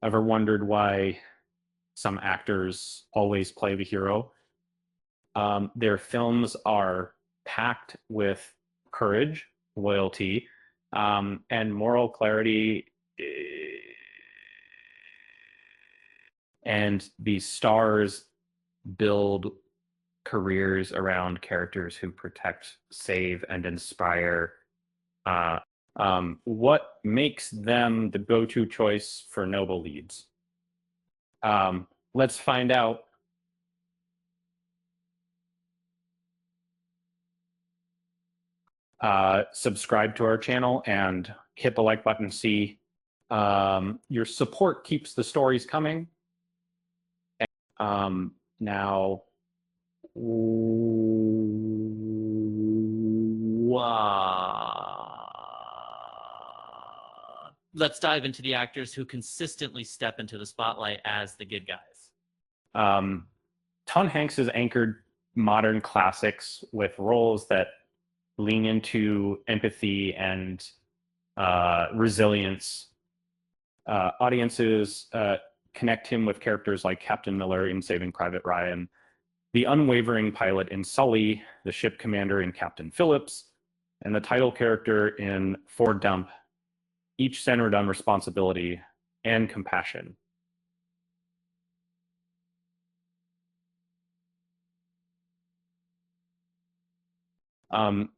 Ever wondered why some actors always play the hero? Their films are packed with courage, loyalty, and moral clarity. And these stars build careers around characters who protect, save, and inspire. Uh, what makes them the go-to choice for noble leads? Let's find out. Subscribe to our channel and hit the like button. See, your support keeps the stories coming. Now, Let's dive into the actors who consistently step into the spotlight as the good guys. Tom Hanks has anchored modern classics with roles that lean into empathy and resilience. Audiences connect him with characters like Captain Miller in Saving Private Ryan, the unwavering pilot in Sully, the ship commander in Captain Phillips, and the title character in Ford Dump, each centered on responsibility and compassion.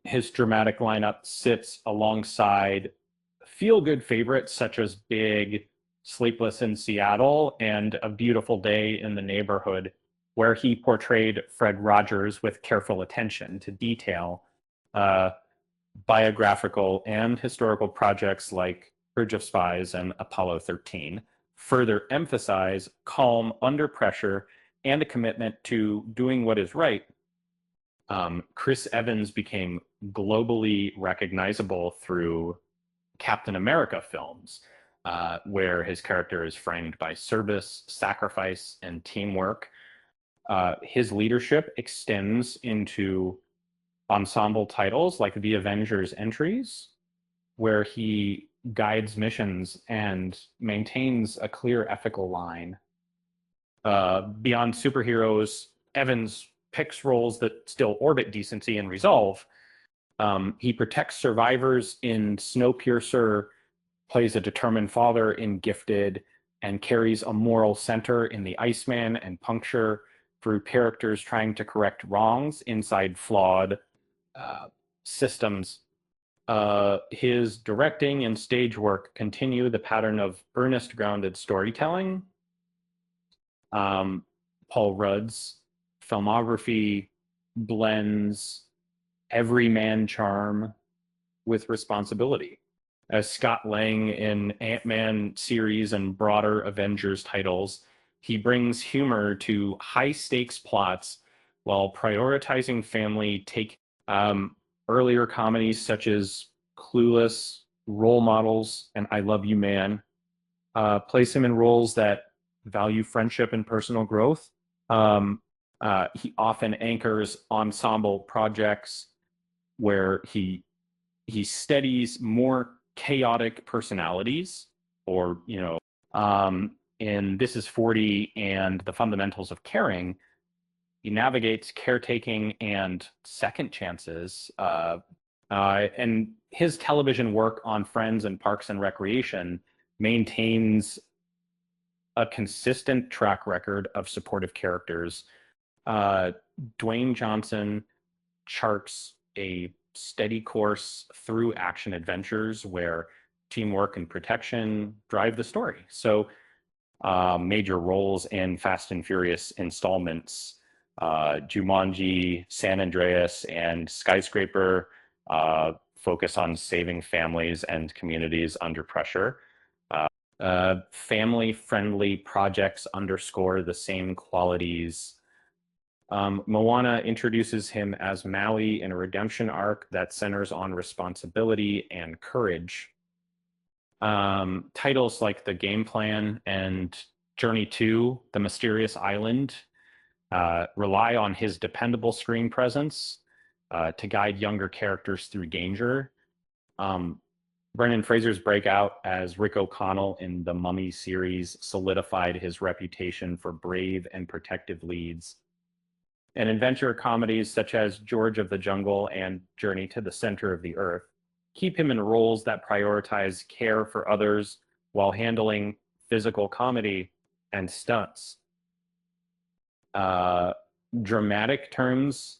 His dramatic lineup sits alongside feel-good favorites such as Big, Sleepless in Seattle, and A Beautiful Day in the Neighborhood, where he portrayed Fred Rogers with careful attention to detail. Biographical and historical projects like Bridge of Spies and Apollo 13 further emphasize calm under pressure and a commitment to doing what is right. Chris Evans became globally recognizable through Captain America films, where his character is framed by service, sacrifice, and teamwork. His leadership extends into ensemble titles like the Avengers entries, where he guides missions and maintains a clear ethical line. Beyond superheroes, Evans picks roles that still orbit decency and resolve. He protects survivors in Snowpiercer, plays a determined father in Gifted, and carries a moral center in The Iceman and Puncture through characters trying to correct wrongs inside flawed systems. His directing and stage work continue the pattern of earnest, grounded storytelling. Paul Rudd's filmography blends everyman charm with responsibility. As Scott Lang in Ant-Man series and broader Avengers titles, he brings humor to high-stakes plots while prioritizing family. Take earlier comedies such as Clueless, Role Models, and I Love You Man place him in roles that value friendship and personal growth. He often anchors ensemble projects where he studies more chaotic personalities, or in This Is 40 and The Fundamentals of Caring, he navigates caretaking and second chances. And his television work on Friends and Parks and Recreation maintains a consistent track record of supportive characters. Dwayne Johnson charts a steady course through action adventures where teamwork and protection drive the story. So, major roles in Fast and Furious installments, Jumanji, San Andreas, and Skyscraper focus on saving families and communities under pressure. Family-friendly projects underscore the same qualities. Moana introduces him as Maui in a redemption arc that centers on responsibility and courage. Titles like The Game Plan and Journey to the Mysterious Island rely on his dependable screen presence to guide younger characters through danger. Brendan Fraser's breakout as Rick O'Connell in the Mummy series solidified his reputation for brave and protective leads. And adventure comedies such as George of the Jungle and Journey to the Center of the Earth keep him in roles that prioritize care for others while handling physical comedy and stunts. Dramatic terms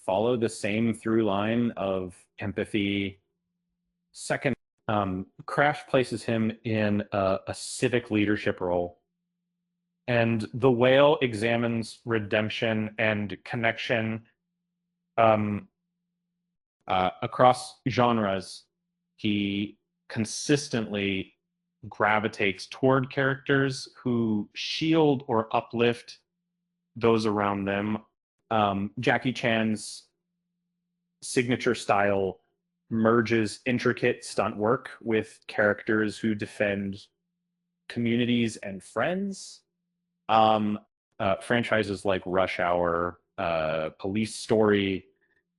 follow the same through line of empathy. Second, Crash places him in a civic leadership role. And The Whale examines redemption and connection across genres. He consistently gravitates toward characters who shield or uplift those around them. Jackie Chan's signature style merges intricate stunt work with characters who defend communities and friends. Franchises like Rush Hour, Police Story,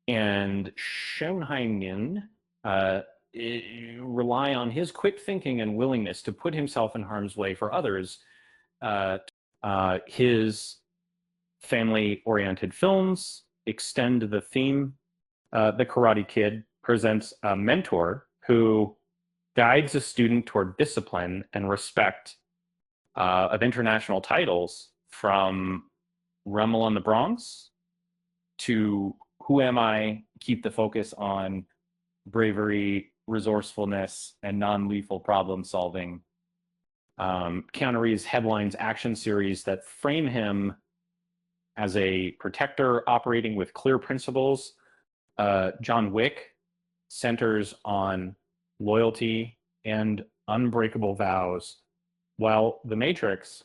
and Schoenheim rely on his quick thinking and willingness to put himself in harm's way for others. His family-oriented films extend the theme. The Karate Kid presents a mentor who guides a student toward discipline and respect of international titles, from Rumble on the Bronx to Who Am I? Keep the focus on bravery, resourcefulness, and non-lethal problem solving. Keanu Reeves headlines action series that frame him as a protector operating with clear principles. John Wick centers on loyalty and unbreakable vows, while The Matrix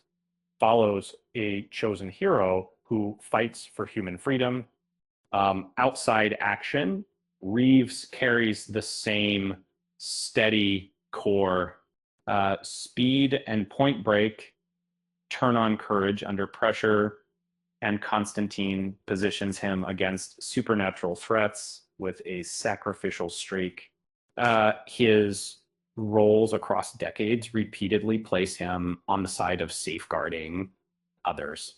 follows a chosen hero who fights for human freedom. Outside action, Reeves carries the same steady core. Speed and Point Break turn on courage under pressure, and Constantine positions him against supernatural threats with a sacrificial streak. His roles across decades repeatedly place him on the side of safeguarding others.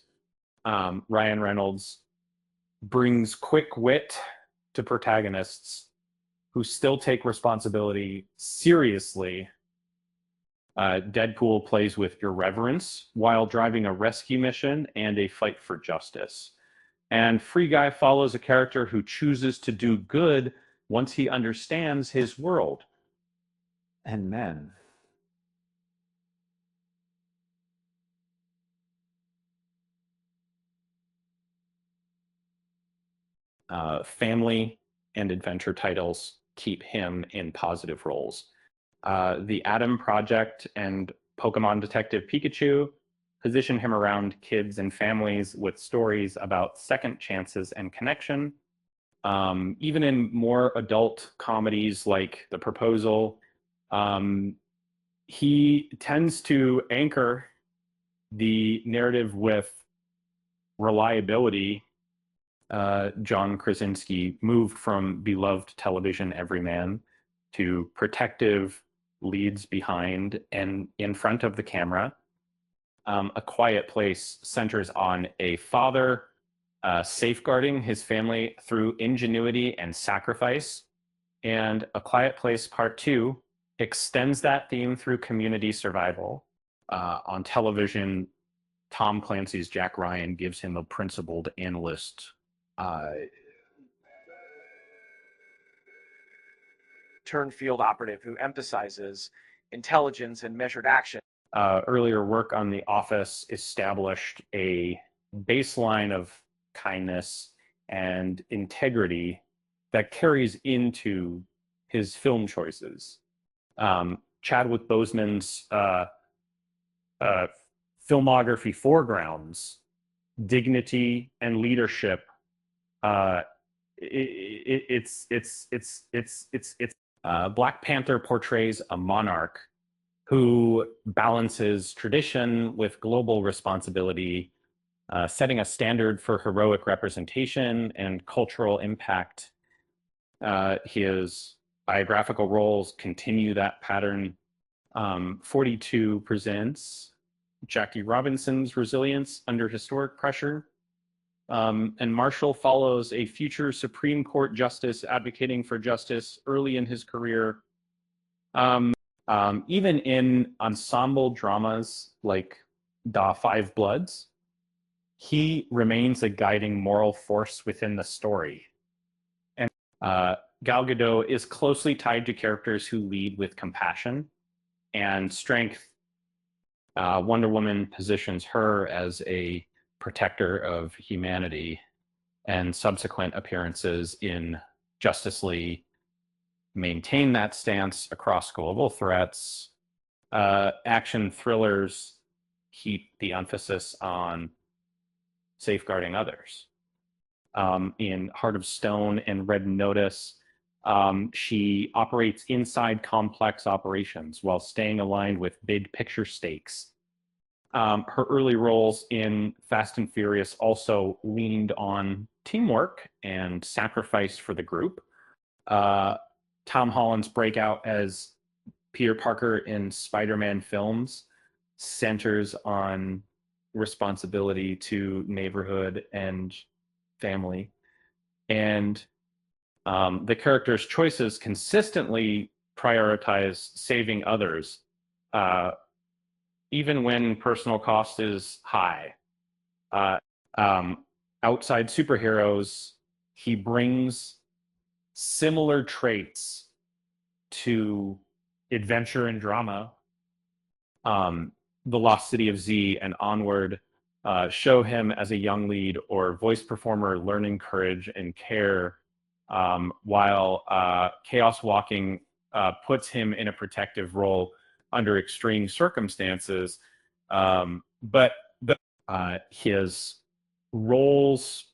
Ryan Reynolds brings quick wit to protagonists who still take responsibility seriously. Deadpool plays with irreverence while driving a rescue mission and a fight for justice. And Free Guy follows a character who chooses to do good once he understands his world and men. Family and adventure titles keep him in positive roles. The Adam Project and Pokemon Detective Pikachu position him around kids and families with stories about second chances and connection. Even in more adult comedies like The Proposal, he tends to anchor the narrative with reliability. John Krasinski moved from beloved television everyman to protective leads behind and in front of the camera. A Quiet Place centers on a father safeguarding his family through ingenuity and sacrifice. And A Quiet Place Part 2 extends that theme through community survival. On television, Tom Clancy's Jack Ryan gives him a principled analyst. Turn field operative who emphasizes intelligence and measured action. Earlier work on The Office established a baseline of kindness and integrity that carries into his film choices. Chadwick Boseman's filmography foregrounds dignity and leadership. Black Panther portrays a monarch who balances tradition with global responsibility, setting a standard for heroic representation and cultural impact. His biographical roles continue that pattern. 42 presents Jackie Robinson's resilience under historic pressure. And Marshall follows a future Supreme Court justice advocating for justice early in his career. Even in ensemble dramas like Da Five Bloods, he remains a guiding moral force within the story. And Gal Gadot is closely tied to characters who lead with compassion and strength. Wonder Woman positions her as a protector of humanity, and subsequent appearances in Justice League maintain that stance across global threats. Action thrillers keep the emphasis on safeguarding others. In Heart of Stone and Red Notice, she operates inside complex operations while staying aligned with big picture stakes. Her early roles in Fast and Furious also leaned on teamwork and sacrifice for the group. Tom Holland's breakout as Peter Parker in Spider-Man films centers on responsibility to neighborhood and family. And the character's choices consistently prioritize saving others, even when personal cost is high. Outside superheroes, he brings similar traits to adventure and drama. The Lost City of Z and Onward show him as a young lead or voice performer learning courage and care, while Chaos Walking puts him in a protective role under extreme circumstances. But his roles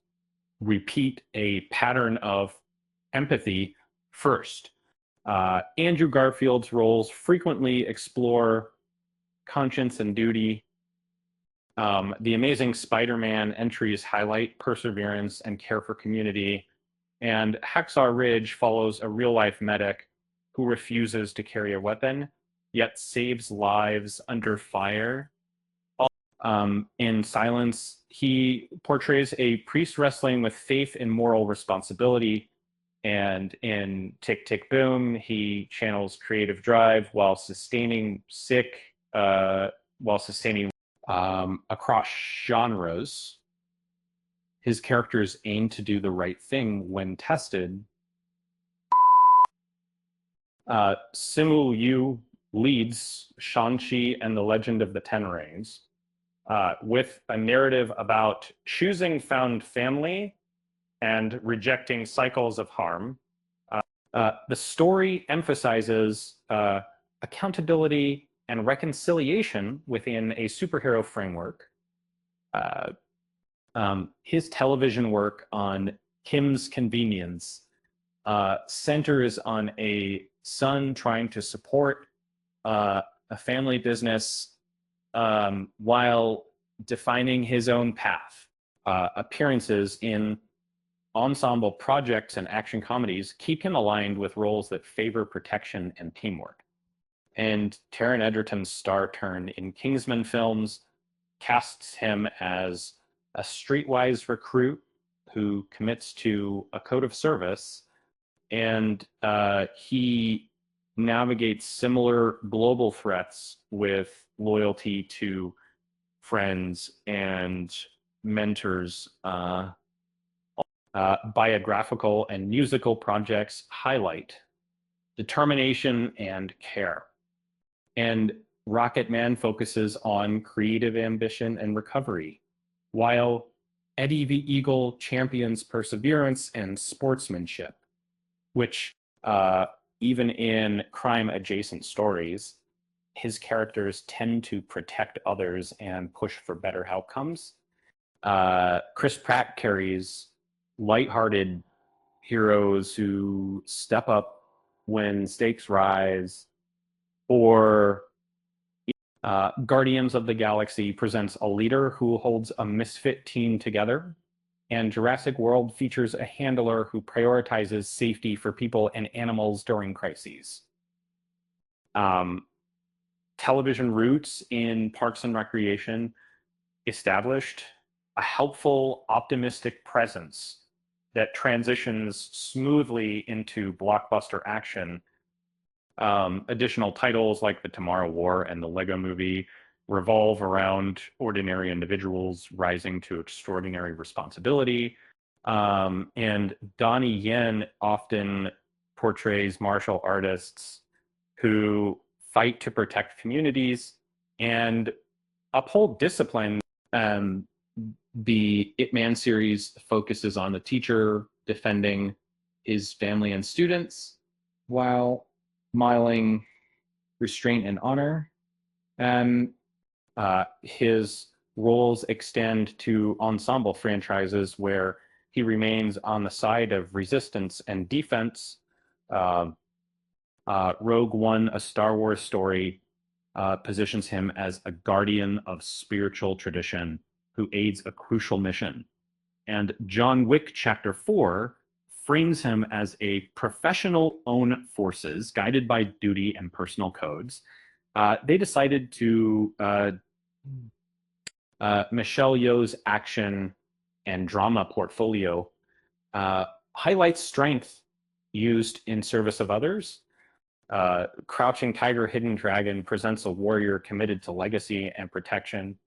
repeat a pattern of empathy first. Andrew Garfield's roles frequently explore conscience and duty. The Amazing Spider-Man entries highlight perseverance and care for community. And Hacksaw Ridge follows a real-life medic who refuses to carry a weapon, yet saves lives under fire. In Silence, he portrays a priest wrestling with faith and moral responsibility. And in Tick, Tick, Boom, he channels creative drive while sustaining across genres. His characters aim to do the right thing when tested. Simu Liu leads Shang-Chi and the Legend of the Ten Rings, with a narrative about choosing found family and rejecting cycles of harm. The story emphasizes accountability and reconciliation within a superhero framework. His television work on Kim's Convenience centers on a son trying to support a family business while defining his own path. Appearances in ensemble projects and action comedies keep him aligned with roles that favor protection and teamwork. And Taron Egerton's star turn in Kingsman films casts him as a streetwise recruit who commits to a code of service, and he navigates similar global threats with loyalty to friends and mentors. Biographical and musical projects highlight determination and care. And Rocket Man focuses on creative ambition and recovery, while Eddie the Eagle champions perseverance and sportsmanship, which even in crime-adjacent stories, his characters tend to protect others and push for better outcomes. Chris Pratt carries lighthearted heroes who step up when stakes rise, or Guardians of the Galaxy presents a leader who holds a misfit team together, and Jurassic World features a handler who prioritizes safety for people and animals during crises. Television roots in Parks and Recreation established a helpful, optimistic presence that transitions smoothly into blockbuster action. Additional titles like The Tomorrow War and The Lego Movie revolve around ordinary individuals rising to extraordinary responsibility. And Donnie Yen often portrays martial artists who fight to protect communities and uphold discipline. The Ip Man series focuses on the teacher defending his family and students while modeling restraint and honor. And his roles extend to ensemble franchises where he remains on the side of resistance and defense. Rogue One, a Star Wars story, positions him as a guardian of spiritual tradition who aids a crucial mission. And John Wick Chapter 4 frames him as a professional own forces guided by duty and personal codes. They decided to Michelle Yeoh's action and drama portfolio highlights strength used in service of others. Crouching Tiger, Hidden Dragon presents a warrior committed to legacy and protection.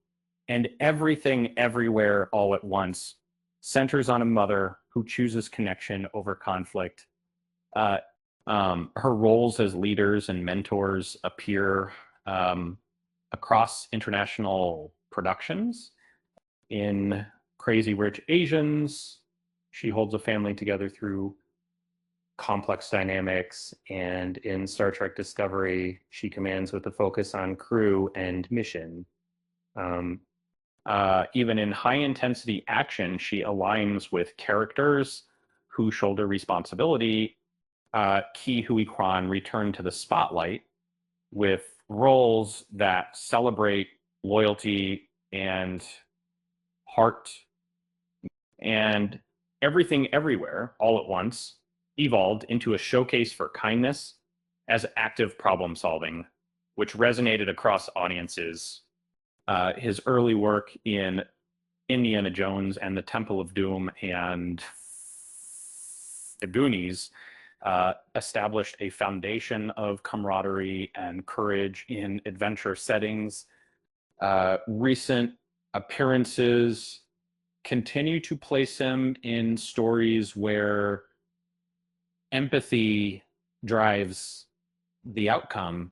And Everything Everywhere All at Once centers on a mother who chooses connection over conflict. Her roles as leaders and mentors appear across international productions. In Crazy Rich Asians, she holds a family together through complex dynamics, and in Star Trek Discovery, she commands with a focus on crew and mission. Even in high-intensity action, she aligns with characters who shoulder responsibility. Ke Huy Quan returned to the spotlight with roles that celebrate loyalty and heart. And Everything Everywhere All at Once evolved into a showcase for kindness as active problem solving, which resonated across audiences. His early work in Indiana Jones and the Temple of Doom and The Goonies established a foundation of camaraderie and courage in adventure settings. Recent appearances continue to place him in stories where empathy drives the outcome.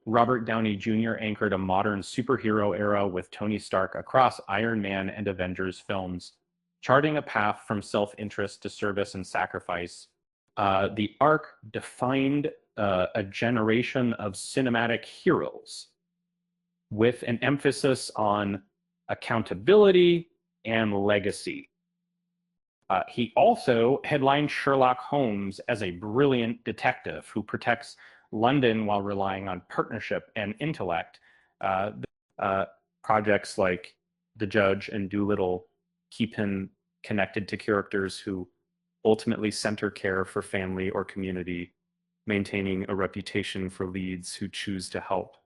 Robert Downey Jr. anchored a modern superhero era with Tony Stark across Iron Man and Avengers films, charting a path from self-interest to service and sacrifice. The arc defined a generation of cinematic heroes with an emphasis on accountability and legacy. He also headlined Sherlock Holmes as a brilliant detective who protects London while relying on partnership and intellect. Projects like The Judge and Dolittle keep him connected to characters who ultimately center care for family or community, maintaining a reputation for leads who choose to help.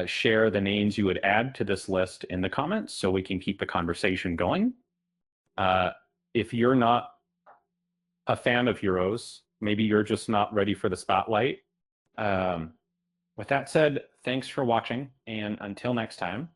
Share the names you would add to this list in the comments so we can keep the conversation going. If you're not a fan of heroes, maybe you're just not ready for the spotlight. With that said, thanks for watching, and until next time,